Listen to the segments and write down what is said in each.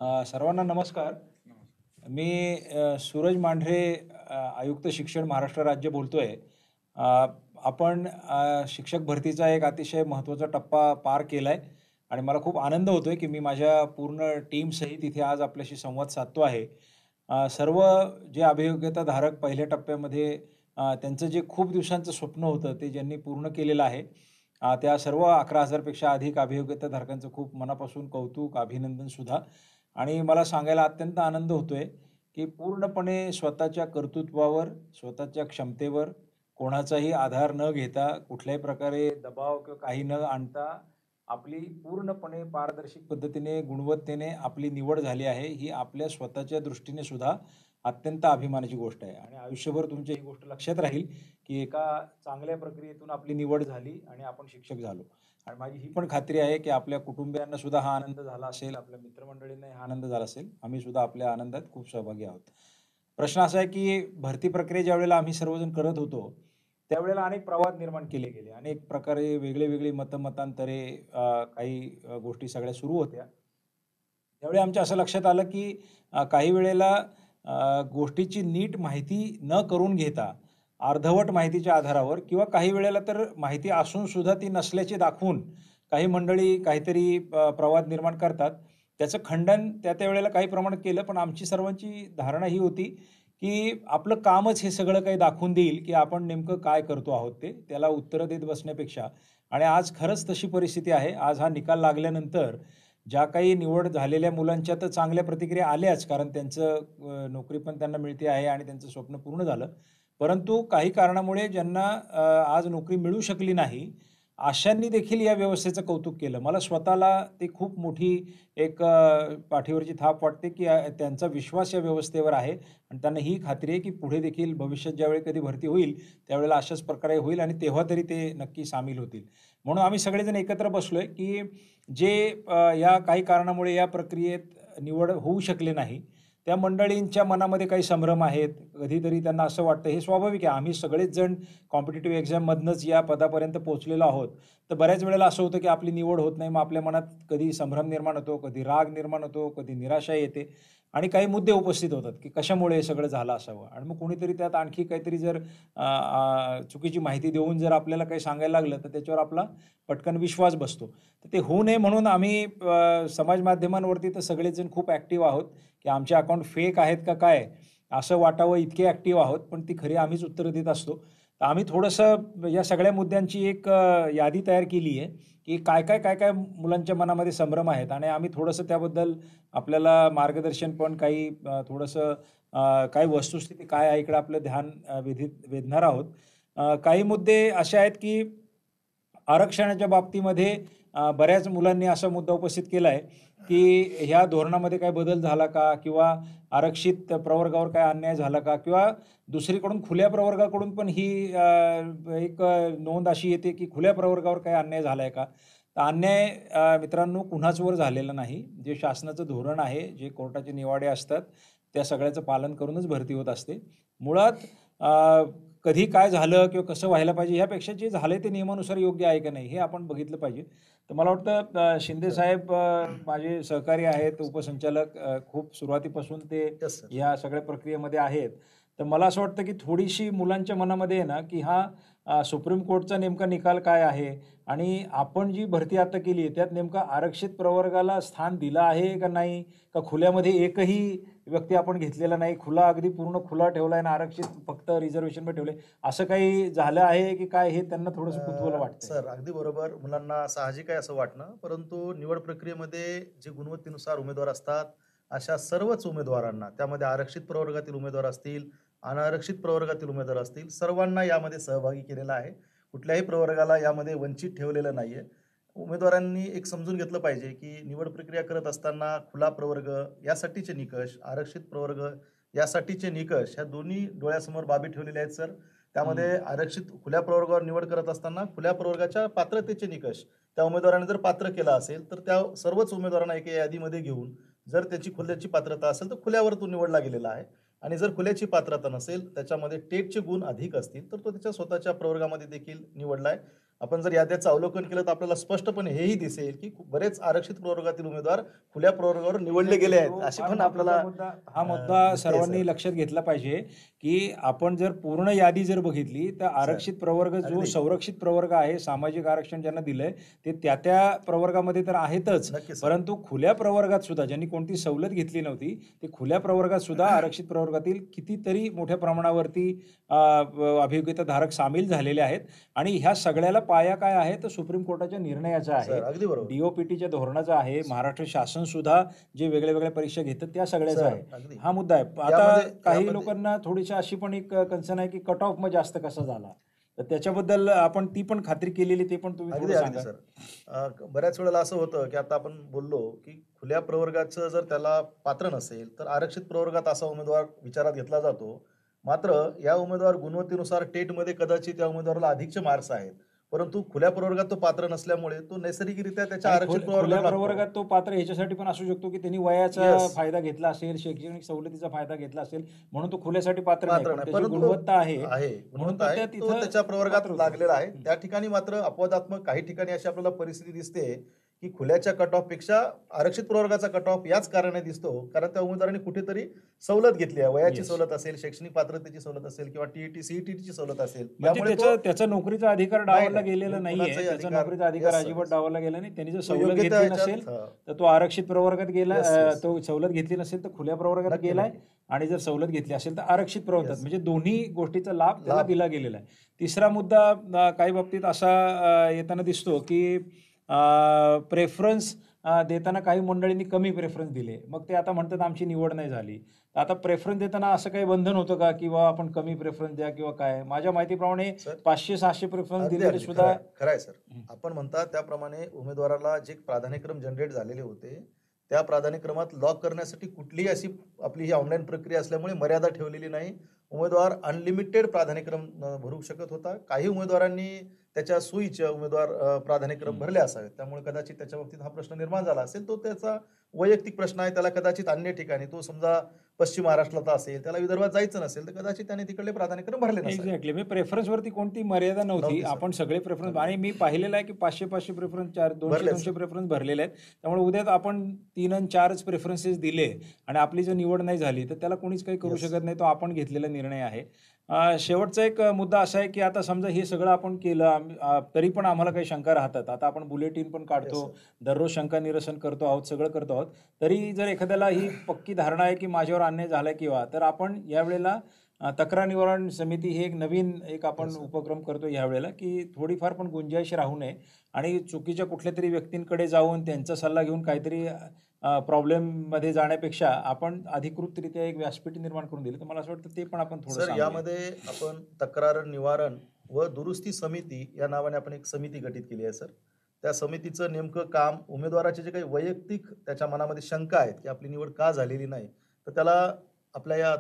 सर्वांना नमस्कार. मी सूरज मांढरे, आयुक्त शिक्षण महाराष्ट्र राज्य बोलतोय. अ, आपण शिक्षक भरतीचा एक अतिशय महत्त्वाचा टप्पा पार केलाय आणि मला खूप आनंद होतोय, की मी माझ्या पूर्ण टीमसहित इथे आज आपल्याशी संवाद साधतो आहे. सर्व जे अभियोग्यताधारक पहिल्या टप्प्यामध्ये त्यांचं जे खूप दिवसांचं स्वप्न होतं, ते ज्यांनी पूर्ण केलेलं आहे. त्या सर्व 11,000 पेक्षा अधिक अभियोग्यताधारकांचं खूप मनापासून कौतुक, अभिनंदन सुद्धा. आणि मला सांगायला अत्यंत आनंद होतोय, की पूर्णपणे स्वतःच्या कर्तृत्वावर, स्वतःच्या क्षमतेवर कोणाचाही आधार न घेता, कुठल्याही प्रकारे दबाव किंवा काही न आणता आपली पूर्णपणे पारदर्शक पद्धतीने, गुणवत्तेने आपली निवड झाली आहे. ही आपल्या स्वतःच्या दृष्टीने सुद्धा अत्यंत अभिमानाची गोष्ट आहे आणि आयुष्यभर तुमच्या ही गोष्ट लक्षात राहील, की एका चांगल्या प्रक्रियेतून आपली निवड झाली आणि आपण शिक्षक झालो. आणि माझी ही पण खात्री आहे, की आपल्या कुटुंबियांना सुद्धा हा आनंद झाला असेल, आपल्या मित्रमंडळींनाही हा आनंद झाला असेल. आम्ही सुद्धा आपल्या आनंदात खूप सहभागी आहोत. प्रश्न असा आहे, की भरती प्रक्रिया ज्यावेळेला आम्ही सर्वजण करत होतो, त्यावेळेला अनेक प्रवाद निर्माण केले गेले. अनेक प्रकारे वेगळे-वेगळे मतांतरे, काही गोष्टी सगळ्या सुरू होत्या. त्यावेळी आमच्या असं लक्षात आलं, की काही वेळेला गोष्टीची नीट माहिती न करून घेता, अर्धवट माहितीच्या आधारावर किंवा काही वेळेला तर माहिती असून सुद्धा ती नसल्याचे दाखवून काही मंडळी काहीतरी प्रवाद निर्माण करतात. त्याचं खंडन त्या वेळेला काही प्रमाणात केलं, पण आमची सर्वांची धारणा ही होती, की आपलं कामच हे सगळं काही दाखवून देईल, की आपण नेमकं काय करतो आहोत ते. त्याला उत्तरं देत बसण्यापेक्षा आणि आज खरंच तशी परिस्थिती आहे. आज हा निकाल लागल्यानंतर ज्या काही निवड झालेल्या मुलांच्या तर चांगल्या प्रतिक्रिया आल्याच, कारण त्यांचं नोकरी पण त्यांना मिळते आहे आणि त्यांचं स्वप्न पूर्ण झालं. परंतु काही कारणामुळे ज्यांना आज नोकरी मिळू शकली नाही, अशांनी देखील या व्यवस्थेचं कौतुक केलं. मला स्वतःला ती खूप मोठी एक पाठीवरची थाप वाटते, की त्यांचा विश्वास या व्यवस्थेवर आहे आणि त्यांना ही खात्री आहे, की पुढे देखील भविष्यात ज्यावेळी कधी भरती होईल, त्यावेळेला अशाच प्रकारे होईल आणि तेव्हा तरी ते नक्की सामील होतील. म्हणून आम्ही सगळेजण एकत्र बसलोय, की जे या काही कारणामुळे या प्रक्रियेत निवड होऊ शकले नाही, त्या मंडळींच्या मनामध्ये काही संभ्रम आहेत. कधीतरी त्यांना असं वाटतं, हे स्वाभाविक आहे. आम्ही सगळेच जण कॉम्पिटिटिव्ह एक्झाममधनंच या पदापर्यंत पोहोचलेलो आहोत. तर बऱ्याच वेळेला असं होतं, की आपली निवड होत नाही. मग आपल्या मनात कधी संभ्रम निर्माण होतो, कधी राग निर्माण होतो, कधी निराशा येते आणि काही मुद्दे उपस्थित होतात, की कशामुळे हे सगळं झालं असावं आणि मग कोणीतरी त्यात आणखी काहीतरी जर चुकीची माहिती देऊन जर आपल्याला काही सांगायला लागलं, तर त्याच्यावर आपला पटकन विश्वास बसतो. तर ते होऊ नये म्हणून आम्ही समाज माध्यमांवरती तर सगळेच जण खूप ॲक्टिव्ह आहोत, की आमचे अकाउंट फेक आहेत का काय? असं वाटावं इतके ॲक्टिव्ह आहोत, पण ती खरी आम्हीच उत्तरं देत असतो. तर आम्ही थोडंसं या सगळ्या मुद्द्यांची एक यादी तयार केली आहे, की काय-काय मुलांच्या मनामध्ये संभ्रम आहेत आणि आम्ही थोडंसं त्याबद्दल आपल्याला मार्गदर्शन पण काही थोडंसं काही वस्तुस्थिती काय आहे इकडे आपलं ध्यान वेधणार आहोत. काही मुद्दे असे आहेत, की आरक्षणाच्या बाबतीमध्ये बऱ्याच मुलांनी असा मुद्दा उपस्थित केला आहे, की ह्या धोरणामध्ये काही बदल झाला का? किंवा आरक्षित प्रवर्गावर काय अन्याय झाला का? किंवा दुसरीकडून खुल्या प्रवर्गाकडून पण ही एक नोंद अशी येते, की खुल्या प्रवर्गावर काही अन्याय झालाय का? तर अन्याय मित्रांनो कुणाचवर झालेला नाही. जे शासनाचं धोरण आहे, जे कोर्टाचे निवाडे असतात, त्या सगळ्याचं पालन करूनच भरती होत असते. मुळात कधी काय झालं किंवा कसं व्हायला पाहिजे ह्यापेक्षा जे झालंय ते नियमानुसार योग्य आहे का नाही हे आपण बघितलं पाहिजे. तर मला वाटतं शिंदे सर. साहेब माझे सहकारी आहेत, उपसंचालक खूप सुरुवातीपासून ते येस सर. या सगळ्या प्रक्रियेमध्ये आहेत. तर मला असं वाटतं की थोडीशी मुलांच्या मनामध्ये आहे ना, की हा सुप्रीम कोर्टचा नेमका निकाल काय आहे आणि आपण जी भरती आता केली आहे त्यात नेमका आरक्षित प्रवर्गाला स्थान दिलं आहे का नाही? का खुल्यामध्ये एकही व्यक्ती आपण घेतलेला नाही. खुला अगदी पूर्ण खुला ठेवला आहे आणि आरक्षित फक्त रिझर्व्हेशनमध्ये ठेवले. असं काही झालं आहे की काय हे त्यांना थोडंसं कुतूहल वाटतंय. सर अगदी बरोबर. मुलांना साहजिक आहे असं वाटणं. परंतु निवड प्रक्रियेमध्ये जे गुणवत्तेनुसार उमेदवार असतात, अशा सर्वच उमेदवारांना त्यामध्ये आरक्षित प्रवर्गातील उमेदवार असतील, अनारक्षित प्रवर्गातील उमेदवार असतील, सर्वांना यामध्ये सहभागी केलेला आहे. कुठल्याही प्रवर्गाला यामध्ये वंचित ठेवलेलं नाहीये. उमेदवारांनी एक समजून घेतलं पाहिजे, की निवड प्रक्रिया करत असताना खुला प्रवर्ग यासाठीचे निकष, आरक्षित प्रवर्ग यासाठीचे निकष ह्या दोन्ही डोळ्यासमोर बाबी ठेवलेल्या आहेत सर. हं. त्यामध्ये आरक्षित खुल्या प्रवर्गावर निवड करत असताना खुल्या प्रवर्गाच्या पात्रतेचे निकष त्या उमेदवाराने जर पात्र केला असेल, तर त्या सर्वच उमेदवारांना एका यादीमध्ये घेऊन जर त्याची खुल्याची पात्रता असेल, तर खुल्यावर तो निवडला गेलेला आहे. आणि जर खुल्याची पात्रता नसेल, त्याच्यामध्ये टेटचे गुण अधिक असतील, तर तो त्याच्या स्वतःच्या प्रवर्गामध्ये देखील निवडला आहे. आपण जर याद्याचं अवलोकन केलं तर आपल्याला स्पष्टपणे हेही दिसेल की बरेच आरक्षित प्रवर्गातील उमेदवार खुल्या प्रवर्गावर निवडले गेले आहेत, तो अशी फार पण महत्त्वाचा आपल्याला मुद्दा हा मुद्दा दिसते सर्वांनी सर. लक्षात घेतला पाहिजे की आपण जर पूर्ण यादी जर बघितली तर सर, आरक्षित प्रवर्ग जो अगदी. संरक्षित प्रवर्ग आहे, सामाजिक आरक्षण ज्यांना दिलंय ते त्या प्रवर्गामध्ये तर आहेतच, नक्की सर. परंतु खुल्या प्रवर्गात सुद्धा ज्यांनी कोणती सवलत घेतली नव्हती ते खुल्या प्रवर्गात सुद्धा आरक्षित प्रवर्गातील कितीतरी मोठ्या प्रमाणावरती अभियोग्यताधारक सामील झालेले आहेत. आणि ह्या सगळ्याला पाया काय आहे तर सुप्रीम कोर्टाच्या निर्णयाचा आहे, सर, अगदी बरोबर. डीओपीटीच्या धोरणाचा आहे, महाराष्ट्र शासन सुद्धा जे वेगळ्या वेगळ्या परीक्षा घेतात त्या सगळ्याचा सर, आहे. अगदी. हा मुद्दा आहे. आता काही यामध्ये लोकांना थोडीशी अशी पण एक कन्सर्न आहे की कट ऑफ मग जास्त कसा झाला, तर त्याच्याबद्दल आपण ती पण खात्री केलेली ते पण तुम्ही अगदी थोडं अगदी सांगा. सर. बऱ्याच वेळेला असं होतं की आता आपण बोललो की खुल्या प्रवर्गाचं जर त्याला पात्र नसेल तर आरक्षित प्रवर्गात असा उमेदवार विचारात घेतला जातो. मात्र या उमेदवार गुणवत्तेनुसार टेटमध्ये कदाचित त्या उमेदवाराला अधिकचे मार्क्स आहेत, परंतु खुल्या प्रवर्गात तो पात्र नसल्यामुळे तो नैसर्गिकरित्या त्याच्या आणि आरक्षित खुल्या प्रवर्गात लागतो. प्रवर्गात तो पात्र ह्याच्यासाठी पण असू शकतो की त्यांनी वयाचा येस, फायदा घेतला असेल, शैक्षणिक सवलतीचा फायदा घेतला असेल, म्हणून तो खुल्यासाठी पात्र नाही, पात्र पण नाही, त्याची परंतु गुणवत्ता आहे आहे म्हणून गुणवत्ता तो आहे, त्या तो तिथं त्याच्या पात्र प्रवर्गात होतो. लागलेला आहे. त्या ठिकाणी मात्र अपवादात्मक काही ठिकाणी अशी आपल्याला परिस्थिती दिसते की खुल्याच्या कट ऑफ पेक्षा आरक्षित प्रवर्गाचा कट ऑफ याच कारणाने दिसतो कारण त्या उमेदवाराने कुठेतरी सवलत घेतली आहे, वयाची येस, सवलत असेल, शैक्षणिक पात्रतेची सवलत असेल किंवा टीईटी सीईटीची सवलत असेल, म्हणजे त्यामुळे त्याचा तो त्याचा नोकरीचा अधिकार नाही डावलला नाही गेलेला नाहीये, कुणाचाही त्याचा अधिकार. नोकरीचा अधिकार येस अजिबात सर, डावलला गेला नाही. त्यांनी जर तो सवलत योग्य त्या घेतली ह्याच्यात नसेल तर तो आरक्षित प्रवर्गात गेला, येस येस, तो सवलत घेतली नसेल तर खुल्या प्रवर्गात नक्की गेलाय, नक्की. आणि जर सवलत घेतली असेल तर आरक्षित प्रवर्गात, येस, म्हणजे दोन्ही गोष्टीचा लाभ त्याला लाभ दिला गेलेला आहे. तिसरा मुद्दा काही बाबतीत असा येताना दिसतो की प्रेफरन्स देताना काही मंडळींनी कमी प्रेफरन्स दिले, मग ते आता म्हणतात आमची निवड नाही झाली. तर आता प्रेफरन्स देताना असं काही बंधन होतं का किंवा आपण कमी प्रेफरन्स द्या किंवा काय? माझ्या माहितीप्रमाणे सर. 500-600 प्रेफरन्स अगदी दिलेले अगदी खरं सुद्धा. आहे, खरं आहे सर. हं. आपण म्हणता त्याप्रमाणे उमेदवाराला जे प्राधान्यक्रम जनरेट झालेले होते त्या प्राधान्यक्रमात लॉक करण्यासाठी कुठलीही अशी आपली ही ऑनलाईन प्रक्रिया असल्यामुळे मर्यादा ठेवलेली नाही. उमेदवार अनलिमिटेड प्राधान्यक्रम भरू शकत होता. काही उमेदवारांनी त्याच्या सोयीचे उमेदवार प्राधान्यक्रम हं. भरले असावेत, त्यामुळे कदाचित त्याच्या बाबतीत हा प्रश्न निर्माण झाला असेल. तो त्याचा वैयक्तिक प्रश्न आहे. त्याला कदाचित अन्य ठिकाणी तो समजा पश्चिम महाराष्ट्रात असेल, त्याला विदर्भात जायचं नसेल तर कदाचित त्याने तिकडले प्राधान्यक्रम भरले नसावेत. एक्झॅक्टली. म्हणजे प्रेफरन्सवरती कोणती मर्यादा नव्हती. नव्हती सर. आपण सगळे प्रेफरन्स, अगदी आणि मी पाहिलेलं आहे की 500-500 प्रेफरन्स, भरलेत 200-200 सर. प्रेफरन्स भरलेले आहेत. त्यामुळे उद्याच आपण 3 आणि 4च प्रेफरन्सेस दिले आणि आपली जर निवड नाही झाली तर त्याला कोणीच काही करू येस. शकत नाही. तो आपण घेतलेला निर्णय आहे. शेवटचा एक मुद्दा असा आहे की आता समजा हे सगळं आपण केलं, तरी पण आम्हाला काही शंका राहतात. आता आपण बुलेटिन पण येस काढतो, सर. दररोज शंका निरसन करतो आहोत, सगळं करतो आहोत. तरी जर एखाद्याला ही पक्की धारणा आहे की माझ्यावर अन्याय झाला किंवा, तर आपण यावेळेला तक्रार निवारण समिती हे एक नवीन आपण येस सर. उपक्रम करतो यावेळेला, की थोडीफार पण गुंजाइश राहू नये आणि चुकीच्या कुठल्यातरी व्यक्तींकडे जाऊन त्यांचा सल्ला घेऊन काहीतरी प्रॉब्लेममध्ये जाण्यापेक्षा आपण अधिकृतरित्या एक व्यासपीठ निर्माण करून दिली, तर मला असं वाटतं ते पण आपण थोडं सर, सांगूया. यामध्ये आपण तक्रार निवारण व दुरुस्ती समिती या नावाने आपण एक समिती गठीत केली आहे सर. त्या समितीचं नेमकं काम उमेदवाराचे जे काही वैयक्तिक त्याच्या मनामध्ये शंका आहेत की आपली निवड का झालेली नाही, तर त्याला आपल्या या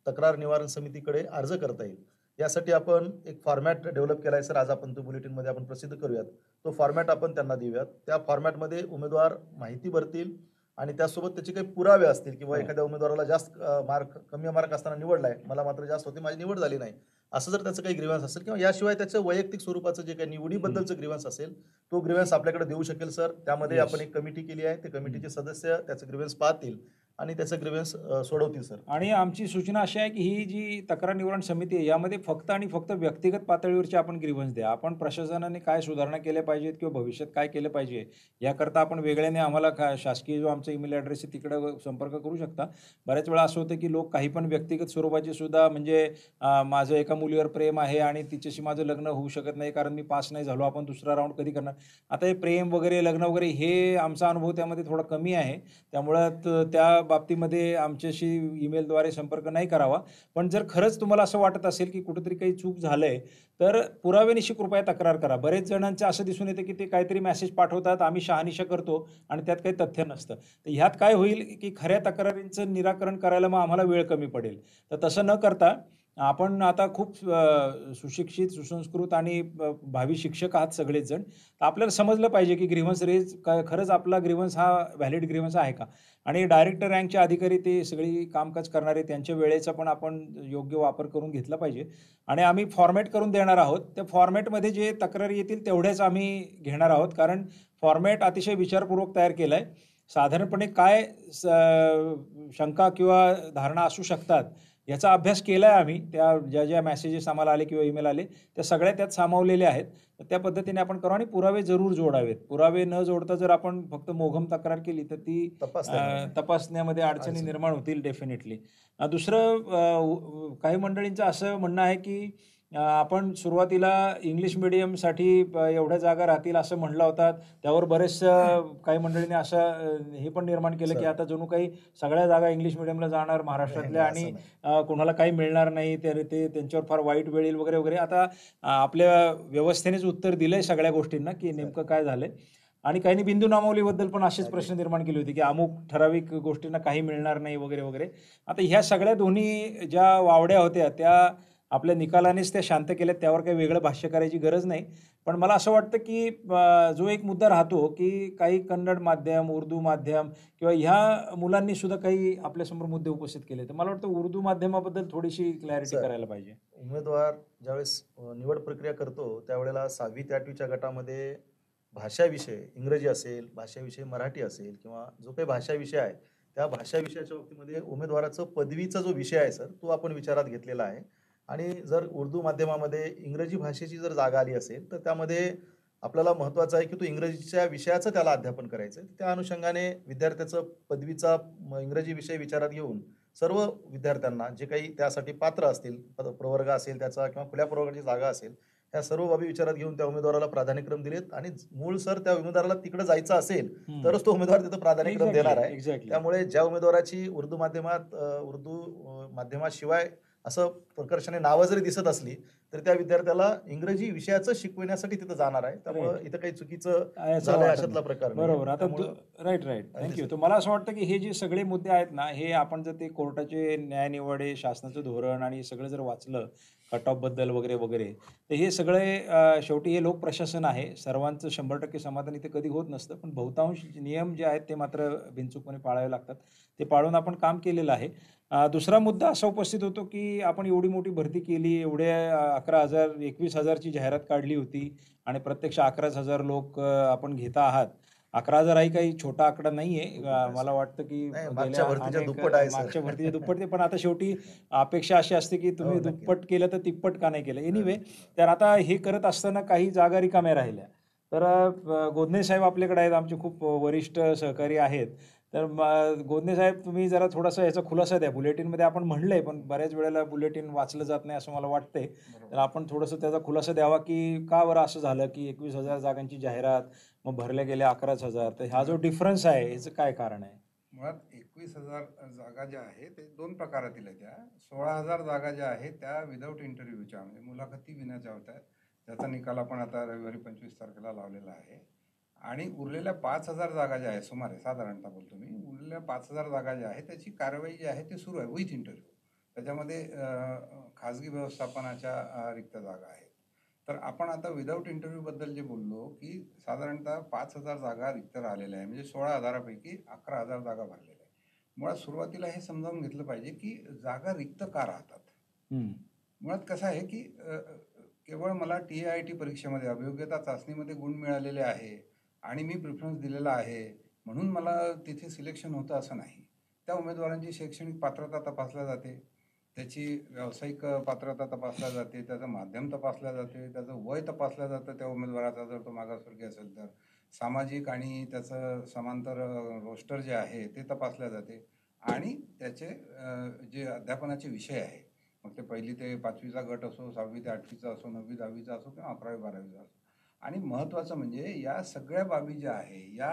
तक्रार निवारण समितीकडे अर्ज करता येईल. यासाठी आपण एक फॉर्मॅट डेव्हलप केला आहे सर. आज आपण तो बुलेटिनमध्ये आपण प्रसिद्ध करूयात. तो फॉर्मॅट आपण त्यांना देऊयात. त्या फॉर्मॅटमध्ये उमेदवार माहिती भरतील आणि त्यासोबत त्याचे काही पुरावे असतील किंवा हो. एखाद्या उमेदवाराला जास्त मार्क कमी मार्क असताना निवडलाय, मला मात्र जास्त होते, माझी निवड झाली नाही, असं जर त्याचं काही ग्रीव्हन्स असेल किंवा याशिवाय त्याचं वैयक्तिक स्वरूपाचं जे काही निवडीबद्दलचं ग्रीव्हन्स असेल, तो ग्रीव्हन्स आपल्याकडे देऊ शकेल सर. त्यामध्ये येस. आपण एक कमिटी केली आहे. ते कमिटीचे सदस्य त्याचं ग्रीव्हन्स पाहतील आणि त्याचं ग्रीव्हन्स सोडवतील सर. आणि आमची सूचना अशी आहे की ही जी तक्रार निवारण समिती आहे यामध्ये फक्त आणि फक्त व्यक्तिगत पातळीवरचे आपण ग्रीव्हन्स द्या. आपण प्रशासनाने काय सुधारणा केल्या पाहिजेत किंवा भविष्यात काय केलं पाहिजे याकरता आपण वेगळ्याने आम्हाला शासकीय जो आमचा ईमेल ॲड्रेस आहे तिकडे संपर्क करू शकता. बऱ्याच वेळा असं होतं की लोक काही पण व्यक्तिगत स्वरूपाचे सुद्धा, म्हणजे माझं एका मुलीवर प्रेम आहे आणि तिच्याशी माझं लग्न होऊ शकत नाही कारण मी पास नाही झालो, आपण दुसरा राऊंड कधी करणार. आता हे प्रेम वगैरे, लग्न वगैरे, हे आमचा अनुभव त्यामध्ये थोडा कमी आहे. त्यामुळं त्या बाबतीमध्ये आमच्याशी ईमेलद्वारे संपर्क नाही करावा. पण जर खरंच तुम्हाला असं वाटत असेल की कुठेतरी काही चूक झालंय, तर पुराव्यानिशी कृपया तक्रार करा. बरेच जणांचं असं दिसून येतं की ते काहीतरी मेसेज पाठवतात, आम्ही शहानिशा करतो आणि त्यात काही तथ्य नसतं. तर ह्यात काय होईल की खऱ्या तक्रारींचं निराकरण करायला मग आम्हाला वेळ कमी पडेल. तर तसं न करता आपण आता खूप सुशिक्षित, सुसंस्कृत आणि भावी शिक्षक आहात सगळेच जण. तर आपल्याला समजलं पाहिजे की ग्रीव्हन्स रेज खरंच आपला ग्रीव्हन्स हा व्हॅलिड ग्रीव्हन्स आहे का? आणि डायरेक्टर रँकचे अधिकारी ते सगळी कामकाज करणारे त्यांच्या वेळेचा पण आपण योग्य वापर करून घेतला पाहिजे. आणि आम्ही फॉर्मॅट करून देणार आहोत. त्या फॉर्मॅटमध्ये जे तक्रारी येतील तेवढ्याच आम्ही घेणार आहोत. कारण फॉर्मॅट अतिशय विचारपूर्वक तयार केला आहे. साधारणपणे काय शंका किंवा धारणा असू शकतात याचा अभ्यास केला आहे आम्ही. त्या ज्या मेसेजेस आम्हाला आले किंवा ईमेल आले त्या सगळ्या त्यात सामावलेले आहेत. तर त्या पद्धतीने आपण करू आणि पुरावे जरूर जोडावेत. पुरावे न जोडता जर आपण फक्त मोघम तक्रार केली तर ती तपासता येणार नाही. तपासण्यामध्ये अडचणी अडचणी. निर्माण होतील डेफिनेटली. दुसरं काही मंडळींचं असं म्हणणं आहे की आपण सुरुवातीला इंग्लिश मीडियमसाठी एवढ्या जागा राहतील असं म्हटलं होतं. त्यावर बरेचसं काही मंडळींनी असं हे पण निर्माण केलं की सर. आता जणू काही सगळ्या जागा इंग्लिश मीडियमला जाणार नाही, महाराष्ट्रातल्या नाही, आणि असं नाही. कोणाला काही मिळणार नाही. तर ते त्यांच्यावर फार वाईट वेळ येईल वगैरे, वगैरे. आता आपल्या व्यवस्थेनेच उत्तर दिलंय सगळ्या गोष्टींना की सर. नेमकं काय झालंय. आणि काहींनी बिंदू नामावलीबद्दल पण असेच अगदी. प्रश्न निर्माण केले होते की अमुक ठराविक गोष्टींना काही मिळणार नाही वगैरे, वगैरे. आता ह्या सगळ्या दोन्ही ज्या वावड्या होत्या त्या आपल्या निकालानेच त्या शांत केल्यात. त्यावर काही वेगळं भाष्य करायची गरज नाही. पण मला असं वाटतं की जो एक मुद्दा राहतो की काही कन्नड माध्यम, उर्दू माध्यम किंवा ह्या मुलांनी सुद्धा काही आपल्यासमोर मुद्दे उपस्थित केले. तर मला वाटतं उर्दू माध्यमाबद्दल थोडीशी क्लॅरिटी सर, करायला पाहिजे. उमेदवार ज्यावेळेस निवड प्रक्रिया करतो त्यावेळेला 6वी ते 8वीच्या गटामध्ये भाषा विषय इंग्रजी असेल, भाषा विषय मराठी असेल किंवा जो काही भाषा विषय आहे, त्या भाषा विषयाच्या बाबतीमध्ये उमेदवाराचं पदवीचा जो विषय आहे सर, तो आपण विचारात घेतलेला आहे. आणि जर उर्दू माध्यमामध्ये इंग्रजी भाषेची जर जागा आली असेल, तर त्यामध्ये आपल्याला महत्त्वाचं आहे की तो इंग्रजीच्या विषयाचं त्याला अध्यापन करायचं आहे. त्या अनुषंगाने विद्यार्थ्याचं पदवीचा इंग्रजी विषय विचारात घेऊन सर्व विद्यार्थ्यांना जे काही त्यासाठी पात्र असतील, प्रवर्ग असेल त्याचा किंवा खुल्या प्रवर्गाची जागा असेल, ह्या सर्व बाबी विचारात घेऊन त्या उमेदवाराला प्राधान्यक्रम दिलेत आणि मूळ सर त्या उमेदवाराला तिकडे जायचं असेल, हं. तरच तो उमेदवार तिथं प्राधान्यक्रम एक्झॅक्टली, देणार आहे. एक्झॅक्टली. त्यामुळे ज्या उमेदवाराची उर्दू माध्यमात उर्दू माध्यमाशिवाय असं प्रकर्षाने नावं जरी दिसत असली, तर त्या विद्यार्थ्याला इंग्रजी विषयाचं शिकविण्यासाठी तिथं जाणार आहे. त्यामुळं राइट. इथं काही चुकीचं याचं झालंय वाटत अशातला नाही. प्रकार नाहीये. बरोबर. आता त्यामुळं राइट, राइट. अगदी थँक यू. सर. तर मला असं वाटतं, की हे जे सगळे मुद्दे आहेत ना, हे आपण जर ते कोर्टाचे न्यायनिवाडे, शासनाचं धोरण आणि सगळं जर वाचलं, कट ऑफबद्दल वगैरे, वगैरे, तर हे सगळे शेवटी हे लोकप्रशासन आहे. सर्वांचं 100% समाधान इथे कधी होत नसतं. पण बहुतांश नियम जे आहेत ते मात्र बिनचूकपणे पाळावे लागतात. ते पाळून आपण काम केलेलं आहे. दुसरा मुद्दा असा उपस्थित होतो, की आपण एवढी मोठी भरती केली, एवढे 11,000 21,000 ची जाहिरात काढली होती आणि प्रत्यक्ष 11,000 लोक आपण घेता आहात. 11,000 ही काही छोटा आकडा नाहीये. खूप मोठा आहे मला सर. वाटतं, की नाही, मागच्या गेल्या भरतीच्या अनेक दुप्पट आहे सर. मागच्या भरतीच्या दुप्पट ते पण आता शेवटी अपेक्षा अशी असते, की हो, तुम्ही नक्की. दुप्पट केलं तर तिप्पट का नाही केलं? एनिवे, नक्की. तर आता हे करत असताना काही जागा रिकाम्या राहिल्या. तर गोदणे साहेब आपल्याकडे आहेत. आमचे खूप वरिष्ठ सहकारी आहेत. तर गोदणे साहेब तुम्ही जरा थोडासा याचा खुलासा द्या. बुलेटिनमध्ये आपण म्हणलंय, पण बऱ्याच वेळेला बुलेटिन वाचलं जात नाही असं मला वाटतंय. तर आपण थोडंसं त्याचा खुलासा द्यावा, की का बरं असं झालं, की 21,000 जागांची जाहिरात, मग भरल्या गेल्या 11,000. तर हा जो डिफरन्स आहे, ह्याचं काय कारण आहे? मुळात 21,000 जागा ज्या आहेत ते दोन प्रकारातील आहेत. त्या 16,000 जागा ज्या आहेत त्या विदाऊट इंटरव्ह्यूच्या म्हणजे मुलाखती विनाच्या होत्या. त्याचा निकाल आपण आता रविवारी 25 तारखेला लावलेला आहे. आणि उरलेल्या 5,000 जागा ज्या आहेत, सुमारे साधारणतः बोलतो मी, उरलेल्या 5,000 जागा ज्या आहेत त्याची कारवाई जी आहे ती सुरू आहे विथ इंटरव्ह्यू. त्याच्यामध्ये खाजगी व्यवस्थापनाच्या रिक्त जागा आहेत. तर आपण आता विदाऊट इंटरव्ह्यूबद्दल जे बोललो, की साधारणतः 5,000 जागा रिक्त राहिलेल्या आहे. म्हणजे 16,000पैकी 11,000 जागा भरलेल्या आहे. मुळात सुरुवातीला हे समजावून घेतलं पाहिजे, की जागा रिक्त का राहतात? हं. मुळात कसं आहे, की केवळ मला TIT परीक्षेमध्ये अभियोग्यता चाचणीमध्ये गुण मिळालेले आहे आणि मी प्रिफरन्स दिलेला आहे म्हणून मला तिथे सिलेक्शन होतं असं नाही. त्या उमेदवारांची शैक्षणिक पात्रता तपासल्या जाते, त्याची व्यावसायिक पात्रता तपासल्या जाते, त्याचं माध्यम तपासल्या जाते, त्याचं वय तपासलं जातं त्या उमेदवाराचा जर तो मागासवर्गीय असेल तर. सामाजिक आणि त्याचं समांतर रोस्टर जे आहे ते तपासल्या जाते आणि त्याचे जे अध्यापनाचे विषय आहे, मग ते 1ली ते 5वीचा गट असो, 6वी ते 8वीचा असो, 9वी 10वीचा असो किंवा 11वी 12वीचा असो. आणि महत्त्वाचं म्हणजे या सगळ्या बाबी ज्या आहे या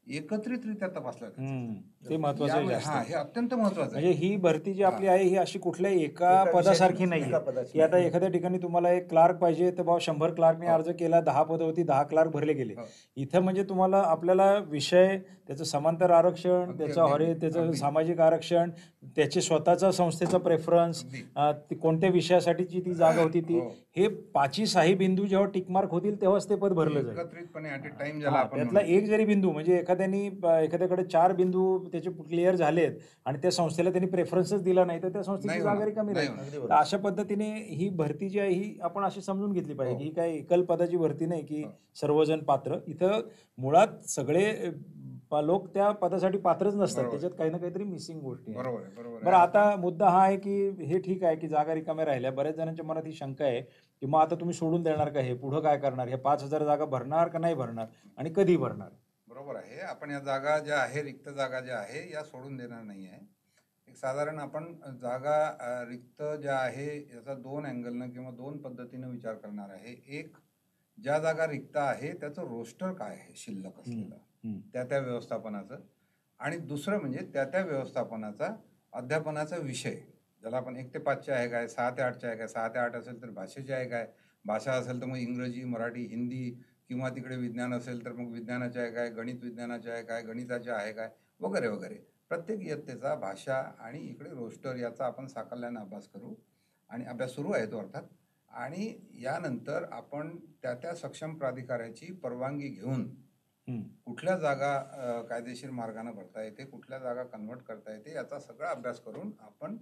एकत्रितरित्या तपासल्या जातात. ते महत्वाचं आहे यामुळे- जास्त. हा, हे अत्यंत महत्वाचं म्हणजे आहे. ही भरती जी आपली आहे ही अशी कुठल्याही एका एका पदासारखी विषयाची- नाही एका पदाची की आता नाही. एखाद्या ठिकाणी तुम्हाला एक क्लार्क पाहिजे तर बाबा 100 क्लार्कने हो. अर्ज केला, 10 पदं होती, 10 क्लार्क भरले गेले. हो. इथं म्हणजे तुम्हाला आपल्याला विषय, त्याचं समांतर आरक्षण, अगदी, त्याचं अगदी, त्याचं अगदी. सामाजिक आरक्षण, त्याचे स्वतःचा संस्थेचा प्रेफरन्स, अगदी. कोणत्या विषयासाठीची ती जागा होती ती, हो. हे 5ही बिंदू जेव्हा टिकमार्क होतील तेव्हाच ते पद भरलं जाईल. एकत्रितपणे ऍट ए टाइम ज्याला हा, आपण त्यातला म्हणू. एक जरी बिंदू म्हणजे एखाद्याकडे 4 बिंदू त्याचे क्लिअर झालेत आणि त्या संस्थेला त्यांनी प्रेफरन्सच दिला नाही तर त्या संस्थेची नाही जागा होणार, रिकामी नाही राहील. होणार. अगदी तर बरोबर. अशा पद्धतीने ही भरती जी आहे ही आपण अशी समजून घेतली पाहिजे हो. की ही काय एकल पदाची भरती नाही की हो. सर्वजण पात्र. इथं मुळात सगळे लोक त्या पदासाठी पात्रच नसतात, बरोबर. त्याच्यात काही ना काहीतरी मिसिंग गोष्टी आहेत. बरोबर आहे, बरोबर बरं, आहे. आता मुद्दा हा आहे की हे ठीक आहे की जागा रिकाम्या राहिल्या, बऱ्याच जणांच्या मनात ही शंका आहे की मग आता तुम्ही सोडून देणार का, हे पुढं काय करणार, हे 5,000 जागा भरणार का नाही भरणार आणि कधी भरणार? बरोबर आहे. आपण या जागा ज्या आहे, रिक्त जागा ज्या आहे, या सोडून देणार नाही आहे. एक साधारण आपण जागा रिक्त ज्या आहे याचा 2 अँगलनं किंवा 2 पद्धतीनं विचार करणार आहे. एक, ज्या जागा रिक्त आहे त्याचं रोस्टर काय आहे शिल्लक असलेलं, त्या व्यवस्थापनाचं. आणि दुसरं म्हणजे त्या व्यवस्थापनाचा अध्यापनाचा विषय, ज्याला आपण 1 ते 5चे आहे काय, 6 ते 8चे आहे काय, 6 ते 8 असेल तर भाषेचे आहे काय, भाषा असेल तर मग इंग्रजी, मराठी, हिंदी, किंवा तिकडे विज्ञान असेल तर मग विज्ञानाचे आहे काय, गणित विज्ञानाचे आहे काय, गणिताचे आहे काय, वगैरे वगैरे. प्रत्येक इयत्तेचा भाषा आणि इकडे रोस्टर याचा आपण साकल्यानं अभ्यास करू. आणि अभ्यास सुरू आहे तो अर्थात. आणि यानंतर आपण त्या सक्षम प्राधिकाऱ्याची परवानगी घेऊन कुठल्या जागा कायदेशीर मार्गाने भरता येते, कुठल्या जागा कन्व्हर्ट करता येते, याचा सगळा अभ्यास करून आपण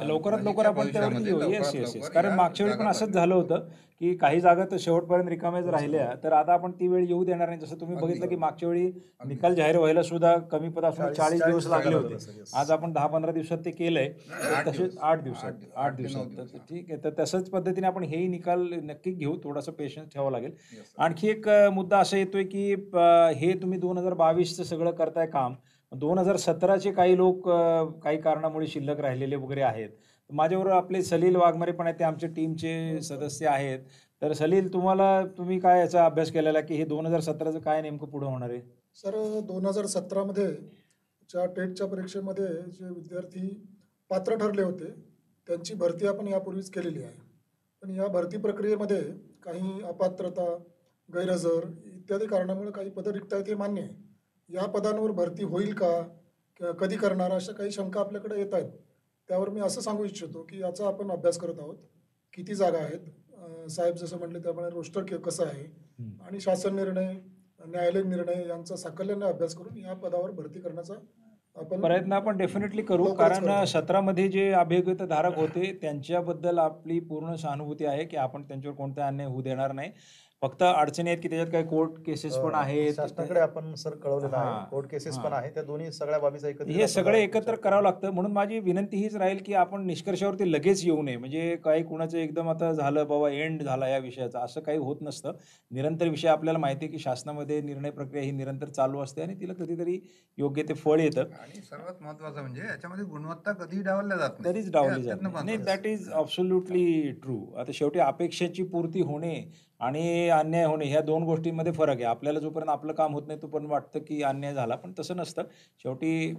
लवकरात लवकर आपण त्यावरती भविष्यामध्ये येऊ. लवकरात येस येस येस. लवकर कारण या मागच्या वेळी पण जागा असंच भरल्या. झालं होतं की काही जागा तर शेवटपर्यंत रिकाम्याच राहिल्या, तर आता आपण ती वेळ येऊ देणार नाही. जसं तुम्ही अगदी. बघितलं की मागच्या वेळी अगदी. निकाल जाहीर व्हायला सुद्धा कमी पद असून 40 दिवस लागले लागले होते. होते. आज आपण 10-15 दिवसात ते केलंय. आठ तसेच दिवस. 8 दिवसात आठ- 8 आठ ते नऊ दिवसात. दिवस, तर हा. ठीक आहे. तर तसंच पद्धतीने आपण हेही निकाल नक्की घेऊ. थोडासा पेशन्स ठेवावा लागेल. Yes, sir. आणखी एक मुद्दा असा येतोय की हे तुम्ही 2022चं सगळं करताय काम, 2017चे काही लोक काही कारणामुळे शिल्लक राहिलेले वगैरे आहेत. माझ्याबरोबर आपले सलील वाघमारे पण आहेत, ते आमच्या टीमचे सदस्य आहेत. तर सलील, तुम्ही काय याचा अभ्यास केलेला की हे 2017चं काय नेमकं पुढे होणार आहे? सर, 2017मध्ये ज्या टेटच्या परीक्षेमध्ये जे विद्यार्थी पात्र ठरले होते त्यांची भरती आपण यापूर्वीच केलेली आहे. पण या भरती प्रक्रियेमध्ये काही अपात्रता, गैरहजर इत्यादी कारणामुळे काही पदं रिक्त आहेत हे मान्य आहे. या पदांवर भरती होईल का, कधी करणार, अशा काही शंका आपल्याकडे येत आहेत. त्यावर मी असं सांगू इच्छितो की याचा आपण अभ्यास करत आहोत. किती जागा आहेत, साहेब जसं म्हटले त्याप्रमाणे रोस्टर कसं आहे, आणि शासन निर्णय, न्यायालयीन निर्णय यांचा साकल्याने अभ्यास करून या पदावर भरती करण्याचा आपण प्रयत्न आपण डेफिनेटली करू. लवकरच कारण करू. 17मध्ये जे अभियोग्यताधारक होते त्यांच्याबद्दल आपली पूर्ण सहानुभूती आहे की आपण त्यांच्यावर कोणता अन्याय होऊ देणार नाही. फक्त अडचणी आहेत की त्याच्यात काही कोर्ट केसेस पण आहेत. शासनाकडे आपण सर कळवलेलं हां, आहे. कोर्ट केसेस हां. पण आहे. त्या दोन्ही सगळ्या बाबीचा एकत्रित हे आपण सगळे एकत्र विचार करावं लागतं. म्हणून माझी विनंती हीच राहील की आपण निष्कर्षावरती लगेच येऊ नये. म्हणजे काही कुणाचं एकदम आता झालं बाबा एंड झाला या विषयाचा, असं काही होत नसतं. निरंतर विषय आपल्याला माहिती आहे की शासनामध्ये निर्णय प्रक्रिया ही निरंतर चालू असते आणि तिला कधीतरी योग्य ते फळ येतं. आणि सर्वात महत्वाचं म्हणजे याच्यामध्ये गुणवत्ता कधी डावलल्या जात नाही. कधीच हे डावली अत्यंत जात नाही. महत्त्वाचं दॅट इज अब्सोल्युटली ट्रू. आता शेवटी अपेक्षेची पूर्ती होणे आणि अन्याय होणे ह्या 2 गोष्टींमध्ये फरक आहे. आपल्याला जोपर्यंत आपलं काम होत नाही तोपर्यंत वाटतं की अन्याय झाला, पण तसं नसतं. शेवटी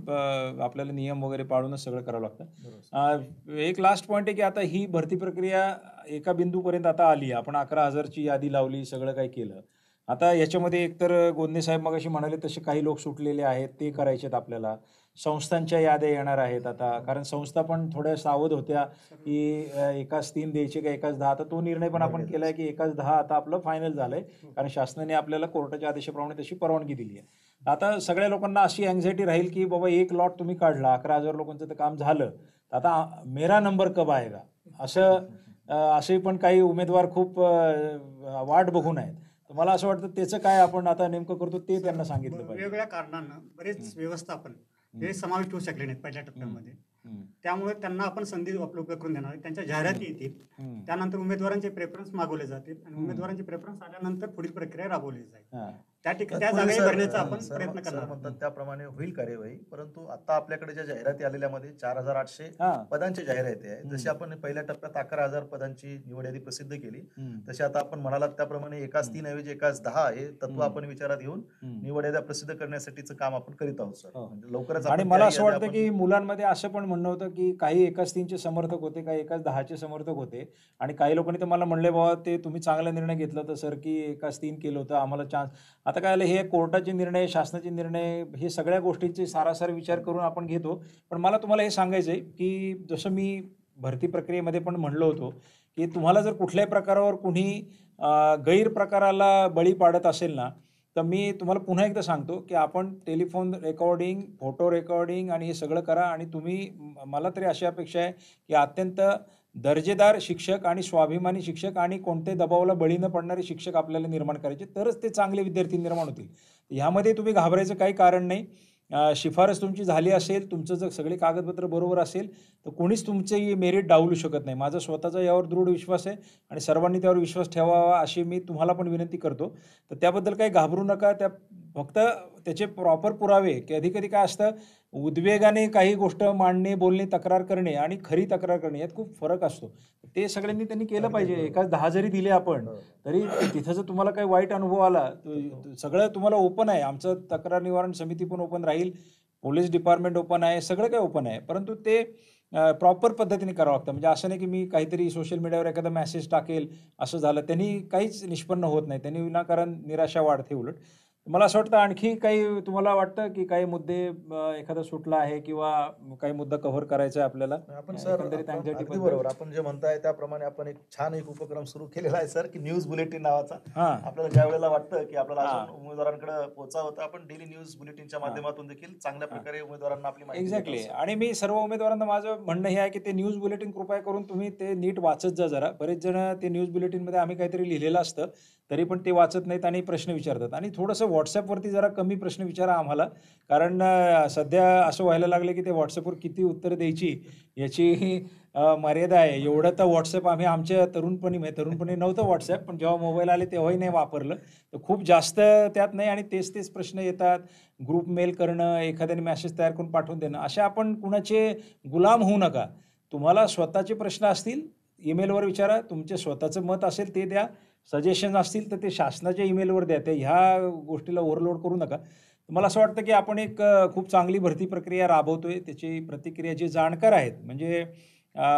आपल्याला नियम वगैरे पाळूनच सगळं करावं लागतं. एक लास्ट पॉईंट आहे की आता ही भरती प्रक्रिया एका बिंदूपर्यंत आता आली. आपण 11,000ची यादी लावली, सगळं काही केलं. आता याच्यामध्ये एकतर गोंदे साहेब मगाशी म्हणाले तसे काही लोक सुटलेले आहेत, ते करायचे आहेत आपल्याला. संस्थांच्या याद्या येणार आहेत आता, कारण संस्था पण थोड्या सावध होत्या की एकाच 3 द्यायचे का एकाच 10. आता तो निर्णय पण आपण केला आहे की एकाच 10 आता आपलं फायनल झालंय, कारण शासनाने आपल्याला कोर्टाच्या आदेशाप्रमाणे तशी परवानगी दिली आहे. आता सगळ्या लोकांना अशी अँझायटी राहील की बाबा एक लॉट तुम्ही काढला, 11,000 लोकांचं तर काम झालं, तर आता मेरा नंबर कब आएगा, असे पण काही उमेदवार खूप वाट बघून आहेत. तर मला असं वाटतं त्याचं काय आपण आता नेमकं करतो ते त्यांना सांगितलं पाहिजे. वेगवेगळ्या कारणांना बरेच व्यवस्थापन हे समाविष्ट होऊ शकले नाहीत पहिल्या टप्प्यामध्ये. त्यामुळे त्यांना आपण संधी उपलब्ध करून देणार. त्यांच्या जाहिराती येतील, त्यानंतर उमेदवारांचे प्रेफरन्स मागवले जातील आणि उमेदवारांचे प्रेफरन्स आल्यानंतर पुढील प्रक्रिया राबवली जाईल. त्या ठिकाणी त्या तत्पूर्वी जागाही सर, भरण्याचा आपण सर प्रयत्न करणार म्हणतात आहोत. त्याप्रमाणे होईल कार्यवाही, परंतु आता आपल्याकडे ज्या जाहिराती आलेल्यामध्ये 4,800 हा. पदांची जाहिराती आहे. जशी आपण पहिल्या टप्प्यात 11,000 पदांची निवड यादी प्रसिद्ध केली, तशी आता आपण म्हणालात त्याप्रमाणे एकाच 3 ऐवजी एकाच 10 हे तत्व आपण विचारात घेऊन निवड याद्या प्रसिद्ध करण्यासाठीचं काम आपण करीत आहोत सर. हो. म्हणजे लवकरच आणि आपण मला त्याही असं याद्या वाटतं आपण- की मुलांमध्ये असं पण म्हणणं होतं की काही एकाच 3चे समर्थक होते, काही एकाच 10चे समर्थक होते आणि काही लोकांनी तर मला म्हणले, बाबा ते तुम्ही चांगला निर्णय घेतला होता सर की एकाच 3 केलं होतं, आम्हाला चान्स. आता काय आलं, हे कोर्टाचे निर्णय, शासनाचे निर्णय, हे सगळ्या गोष्टींचे सारासार विचार करून आपण घेतो. पण मला तुम्हाला हे सांगायचं आहे की जसं मी भरती प्रक्रियेमध्ये पण म्हणलो होतो की तुम्हाला जर कुठल्याही प्रकारावर कुणी गैरप्रकाराला बळी पाडत असेल ना, तर मी तुम्हाला पुन्हा एकदा सांगतो की आपण टेलिफोन रेकॉर्डिंग, फोटो रेकॉर्डिंग आणि हे सगळं करा. आणि तुम्ही, मला तरी अशी अपेक्षा आहे की अत्यंत दर्जेदार शिक्षक आणि स्वाभिमानी शिक्षक आणि कोणत्याही दबावाला बळी न पडणारे शिक्षक आपल्याला निर्माण करायचे, तरच ते चांगले विद्यार्थी निर्माण होतील. ह्यामध्ये तुम्ही घाबरायचं काही कारण नाही. शिफारस तुमची झाली असेल, तुमचं जर सगळे कागदपत्र बरोबर असेल, तर कोणीच तुमची मेरिट डावलू शकत नाही. माझा स्वतःचा यावर दृढ विश्वास आहे आणि सर्वांनी त्यावर विश्वास ठेवावा अशी मी तुम्हाला पण विनंती करतो. तर त्याबद्दल काही घाबरू नका. फक्त त्याचे प्रॉपर पुरावे, की कधी काय असतं, उद्वेगाने काही गोष्ट मांडणे, बोलणे, तक्रार करणे आणि खरी तक्रार करणे यात खूप फरक असतो. ते सगळ्यांनी त्यांनी केलं पाहिजे. एकाच 10 जरी दिले आपण, तरी तिथं जर तुम्हाला काही वाईट अनुभव आला, सगळं तुम्हाला ओपन आहे. आमचं तक्रार निवारण समिती पण ओपन राहील, पोलीस डिपार्टमेंट ओपन आहे, सगळं काही ओपन आहे. परंतु ते प्रॉपर पद्धतीने करावं लागतं. म्हणजे असं नाही की मी काहीतरी सोशल मीडियावर एखादा मेसेज टाकेल, असं झालं, त्यांनी काहीच निष्पन्न होत नाही. त्यांनी विनाकारण निराशा वाढते उलट. मला असं वाटतं आणखी काही तुम्हाला वाटतं की काही मुद्दे एखादा सुटला आहे किंवा काही मुद्दा कव्हर करायचा आहे आपल्याला? आपण सर, एकंदरीत आपण anxiety अगदी बद्दल. बरोबर, आपण जे म्हणताय त्याप्रमाणे आपण एक छान उपक्रम सुरू केलेला आहे सर, की न्यूज बुलेटिन नावाचा. हां. आपल्याला ज्या वेळेला वाटतं की आपल्याला हां. अजून उमेदवारांकडे पोहोचावं, तर आपण डेली न्यूज बुलेटिनच्या माध्यमातून देखील चांगल्या प्रकारे उमेदवारांना आपली माहिती देत एक्झॅक्टली. असतो. आणि मी सर्व उमेदवारांना माझं म्हणणं हे आहे की ते न्यूज बुलेटिन कृपया करून तुम्ही ते नीट वाचत जा जरा. बरेच जण ते न्यूज बुलेटिनमध्ये आम्ही काहीतरी लिहिलेलं असतं, तरी पण ते वाचत नाहीत आणि प्रश्न विचारतात. आणि थोडंसं व्हॉट्सअपवरती जरा कमी प्रश्न विचारा आम्हाला, कारण सध्या असं व्हायला लागलं की ते व्हॉट्सअपवर किती उत्तरं द्यायची याची मर्यादा आहे. एवढं तर व्हॉट्सअप आम्ही आमच्या तरुणपणी नव्हतं व्हॉट्सअप, पण जेव्हा मोबाईल आले तेव्हाही नाही वापरलं. तर खूप जास्त त्यात नाही आणि तेच प्रश्न येतात. ग्रुप मेल करणं, एखाद्याने मेसेज तयार करून पाठवून देणं, अशा आपण कुणाचे गुलाम होऊ नका. तुम्हाला स्वतःचे प्रश्न असतील, ईमेलवर विचारा. तुमचे स्वतःचं मत असेल ते द्या. सजेशन असतील तर ते शासनाच्या ईमेलवर द्या. ते ह्या गोष्टीला ओव्हरलोड करू नका. मला असं वाटतं की आपण एक खूप चांगली भरती प्रक्रिया राबवतोय. त्याची प्रतिक्रिया जे जाणकार आहेत, म्हणजे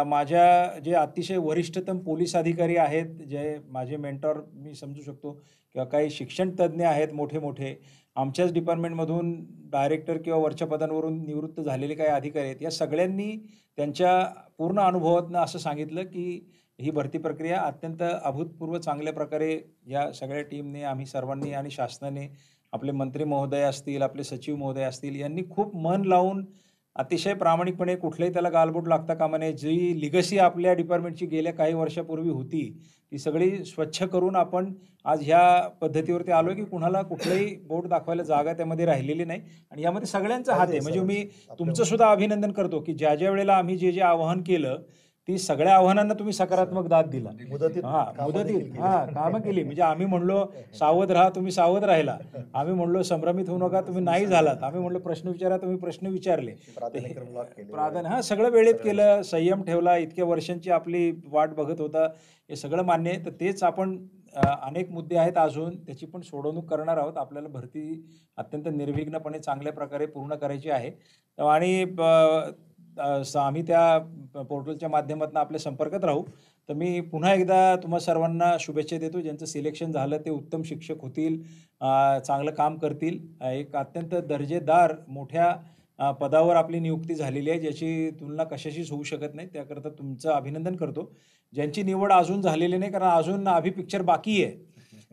माझ्या जे अतिशय वरिष्ठतम पोलीस अधिकारी आहेत, जे माझे मेंटॉर मी समजू शकतो, किंवा काही शिक्षण तज्ज्ञ आहेत मोठे, आमच्याच डिपार्टमेंटमधून डायरेक्टर किंवा वरच्या पदांवरून निवृत्त झालेले काही अधिकारी आहेत, या सगळ्यांनी त्यांच्या पूर्ण अनुभवातनं असं सांगितलं की ही भरती प्रक्रिया अत्यंत अभूतपूर्व चांगल्या प्रकारे या सगळ्या टीमने, आम्ही सर्वांनी आणि शासनाने, आपले मंत्री महोदय असतील, आपले सचिव महोदय असतील, यांनी खूप मन लावून अतिशय प्रामाणिकपणे, कुठलंही त्याला गालबोट लागता कामा नये, जी लिगसी आपल्या डिपार्टमेंटची गेल्या काही वर्षापूर्वी होती ती सगळी स्वच्छ करून आपण आज ह्या पद्धतीवरती आलोय की कुणाला कुठलंही बोट दाखवायला जागा त्यामध्ये राहिलेली नाही. आणि यामध्ये सगळ्यांचा हात आहे. म्हणजे मी तुमचं सुद्धा अभिनंदन करतो की ज्या वेळेला आम्ही जे आवाहन केलं, ती सगळ्या आव्हानांना तुम्ही सकारात्मक दाद दिला. मुदतीत कामं देखील केली. कामं केली. म्हणजे आम्ही म्हणलो सावध राहा, तुम्ही सावध राहिला. आम्ही म्हणलो संभ्रमित होऊ नका, तुम्ही नाही झालात. आम्ही म्हणलो प्रश्न विचारा, तुम्ही प्रश्न विचारले. प्राधान्यक्रम लॉक केले. प्राधान्य सगळं वेळेत केलं, संयम ठेवला, इतक्या वर्षांची आपली वाट बघत होता, हे सगळं मान्य आहे. तर तेच आपण अनेक मुद्दे आहेत अजून, त्याची पण सोडवणूक करणार आहोत. आपल्याला भरती अत्यंत निर्विघ्नपणे चांगल्या प्रकारे पूर्ण करायची आहे. आणि आम्ही त्या पोर्टलच्या माध्यमातून आपल्या संपर्कात राहू. तर मी पुन्हा एकदा तुम्हा सर्वांना शुभेच्छा देतो. ज्यांचं सिलेक्शन झालं ते उत्तम शिक्षक होतील, चांगलं काम करतील, एक अत्यंत दर्जेदार मोठ्या पदावर आपली नियुक्ती झालेली आहे, ज्याची तुलना कशाशीच होऊ शकत नाही. त्याकरता तुमचं अभिनंदन करतो. ज्यांची निवड अजून झालेली नाही, कारण अजून अभि पिक्चर बाकी आहे,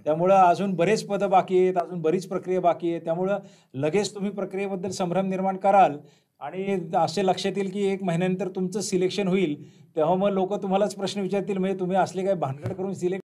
त्यामुळं अजून बरेच पदं बाकी आहेत, अजून बरीच प्रक्रिया बाकी आहे. त्यामुळं लगेच तुम्ही प्रक्रियेबद्दल संभ्रम निर्माण कराल आणि असे लक्षात येईल की 1 महिन्यानंतर तुमचं सिलेक्शन होईल, तेव्हा मग लोक तुम्हालाच प्रश्न विचारतील, म्हणजे तुम्ही असले काय भानगड करून सिलेक्ट